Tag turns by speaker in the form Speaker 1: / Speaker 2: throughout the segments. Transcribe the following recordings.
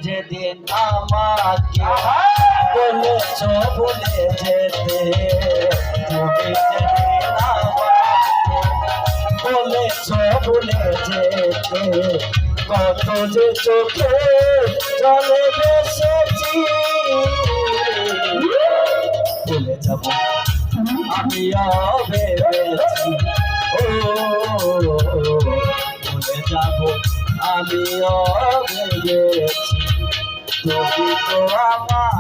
Speaker 1: যেদিন আমাকে বলেছ ভুলে যেতে, তুমি যেদিন আমাকে বলেছ ভুলে যেতে, কত যে চোখে জলে বেসেছি, ভুলে যাব আমি ভেবেছি, ও ভুলে যাব আমি ভেবেছি, তুমি তো আমার।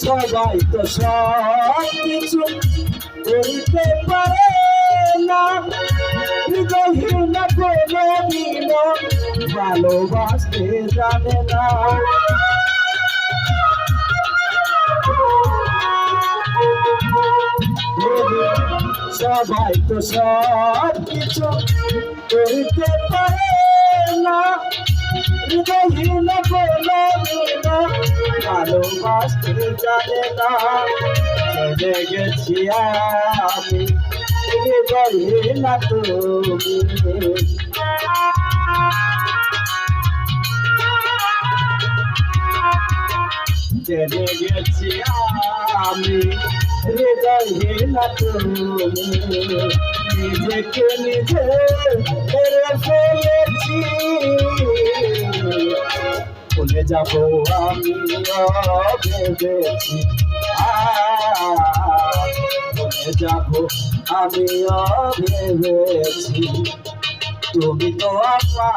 Speaker 1: সবাই তো সব কিছু করতে পারে না, হৃদয়হীন কোনো দিন ভালোবাসতে জানে না। সবাই তো সব কিছু করতে পারে না, হৃদয়হীন কোনো দিন ভালোবাসতে জানে না। চলে গেছি আমি হৃদয়হীন তুমি, চলে গেছি আমি হৃদয়হীন তুমি, নিজেকে নিজে মেরে ফেলেছি, ভুলে যাব আমি ভেবেছি, ভুলে যাব আমি ভেবেছি, তুমি তো আমার।